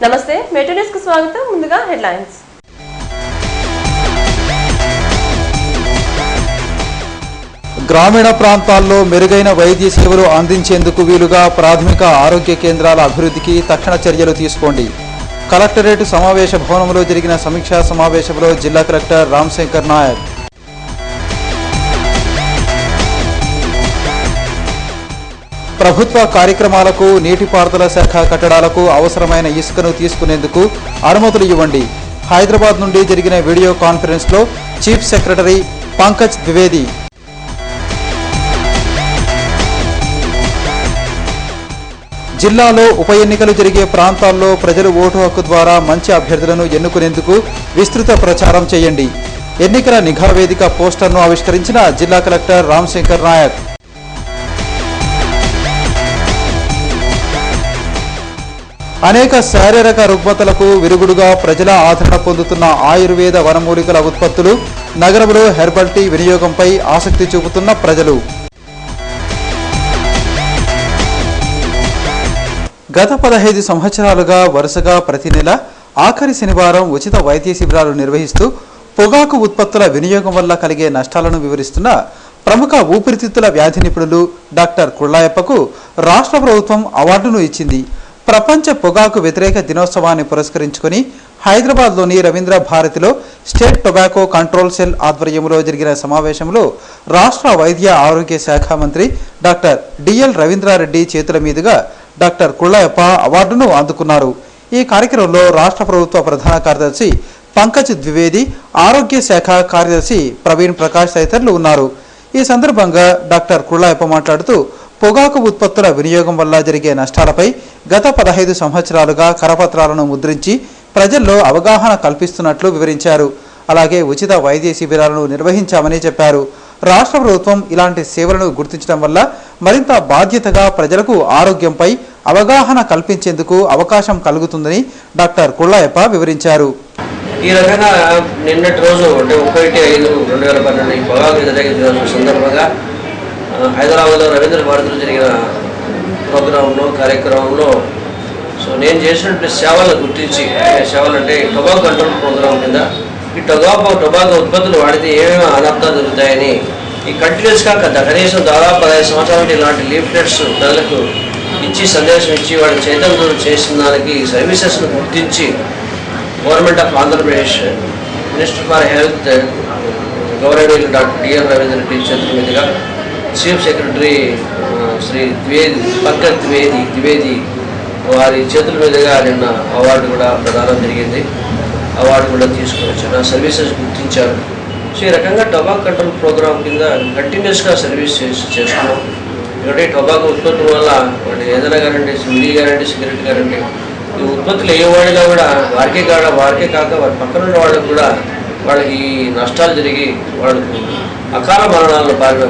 నమస్తే metro news కు స్వాగతం. ముందుగా హెడ్లైన్స్. గ్రామీణ ప్రాంతాల్లో మెరుగైన వైద్య సేవలు అందించేందుకు వీలుగా ప్రాథమిక ఆరోగ్య కేంద్రాల అభివృద్ధికి తక్షణ చర్యలు తీసుకోండి. కలెక్టరేట్ సమావేశ భవనంలో జరిగిన సమీక్షా సమావేశంలో జిల్లా కలెక్టర్ రామశంకర్ నాయక్. ప్రభుత్వ కార్యక్రమాలకు నీటిపారుదల శాఖ కట్టడాలకు అవసరమైన ఇసుకను తీసుకునేందుకు అనుమతులు ఇవ్వండి. హైదరాబాద్ నుండి జరిగిన వీడియో కాన్ఫరెన్స్లో చీఫ్ సెక్రటరీ పంకజ్ ద్వివేది. జిల్లాలో ఉప ఎన్నికలు జరిగే ప్రాంతాల్లో ప్రజలు ఓటు హక్కు ద్వారా మంచి అభ్యర్థులను ఎన్నుకునేందుకు విస్తృత ప్రచారం చేయండి. ఎన్నికల నిఘా వేదిక పోస్టర్ను ఆవిష్కరించిన జిల్లా కలెక్టర్ రామశంకర్ నాయక్. అనేక శారీరక రుగ్మతలకు విరుగుడుగా ప్రజల ఆదరణ పొందుతున్న ఆయుర్వేద వనమూలికల ఉత్పత్తులు, నగరంలో హెర్బల్ టీ వినియోగంపై ఆసక్తి చూపుతున్న ప్రజలు. గత 15 సంవత్సరాలుగా వరుసగా ప్రతి నెల ఆఖరి శనివారం ఉచిత వైద్య శిబిరాలు నిర్వహిస్తూ పొగాకు ఉత్పత్తుల వినియోగం వల్ల కలిగే నష్టాలను వివరిస్తున్న ప్రముఖ ఊపిరితిత్తుల వ్యాధి నిపుణులు డాక్టర్ కుళ్ళాయప్పకు రాష్ట్ర ప్రభుత్వం అవార్డును ఇచ్చింది. ప్రపంచ పొగాకు వ్యతిరేక దినోత్సవాన్ని పురస్కరించుకుని హైదరాబాద్లోని రవీంద్ర భారతిలో స్టేట్ టొబాకో కంట్రోల్ సెల్ ఆధ్వర్యంలో జరిగిన సమావేశంలో రాష్ట్ర వైద్య ఆరోగ్య శాఖ మంత్రి డాక్టర్ డిఎల్ రవీంద్రారెడ్డి చేతుల మీదుగా డాక్టర్ కుళ్ళాయప్ప అవార్డును అందుకున్నారు. ఈ కార్యక్రమంలో రాష్ట్ర ప్రభుత్వ ప్రధాన కార్యదర్శి పంకజ్ ద్వివేది, ఆరోగ్య శాఖ కార్యదర్శి ప్రవీణ్ ప్రకాష్ తదితరులు ఉన్నారు. ఈ సందర్భంగా డాక్టర్ కుళ్ళాయప్ప మాట్లాడుతూ పొగాకు ఉత్పత్తుల వినియోగం వల్ల జరిగే నష్టాలపై గత 15 సంవత్సరాలుగా కరపత్రాలను ముద్రించి ప్రజల్లో అవగాహన కల్పిస్తున్నట్లు వివరించారు. అలాగే ఉచిత వైద్య శిబిరాలను నిర్వహించామని చెప్పారు. రాష్ట్ర ప్రభుత్వం ఇలాంటి సేవలను గుర్తించడం వల్ల మరింత బాధ్యతగా ప్రజలకు ఆరోగ్యంపై అవగాహన కల్పించేందుకు అవకాశం కలుగుతుందని డాక్టర్ కుళ్ళాయప్ప వివరించారు. ఈ రకంగా నిన్నటి రోజు అంటే 31/5/2012 ఈ పొగాకు వ్యతిరేక దినోత్సవం సందర్భంగా హైదరాబాద్లో రవీంద్ర భారతిలో జరిగిన కార్యక్రమంలో నేను చేసినటువంటి సేవలను గుర్తించి, సేవలు అంటే టొబాకో కంట్రోల్ ప్రోగ్రాం కింద ఈ టొబాకో ఉత్పత్తులు వాడితే ఏమేమి అనర్థాలు జరుగుతాయని ఈ కంటిన్యూస్గా కనీసం దాదాపు 15 సంవత్సరాలు ఇలాంటి లీఫ్లెట్స్ ప్రజలకు ఇచ్చి సందేశం ఇచ్చి వాడి చైతన్యం చేసిన దానికి సర్వీసెస్ను గుర్తించి government of Andhra Pradesh minister for health governor doctor DL Ravindra Reddy చేతుల మీదుగా చీఫ్ సెక్రటరీ శ్రీ పంకజ్ ద్వివేది వారి చేతుల మీదుగా నిన్న అవార్డు కూడా ప్రదానం జరిగింది. అవార్డు కూడా తీసుకొని వచ్చారు, సర్వీసెస్ గుర్తించారు. సో ఈ రకంగా టొబాకో కంట్రోల్ ప్రోగ్రాం కింద కంటిన్యూస్గా సర్వీస్ చేస్తున్నాం. ఎందుకంటే టొబాకో ఉత్పత్తుల వల్ల వాటి ఏదైనా కానివ్వండి, విడి కానివ్వండి, సిగరెట్ కానివ్వండి, ఈ ఉత్పత్తులు ఏ వాడినా కూడా వారికే కాక వారి పక్కన ఉన్న వాళ్ళకు కూడా వాళ్ళకి నష్టాలు జరిగి వాళ్ళకు అకాల మరణాలను బారిన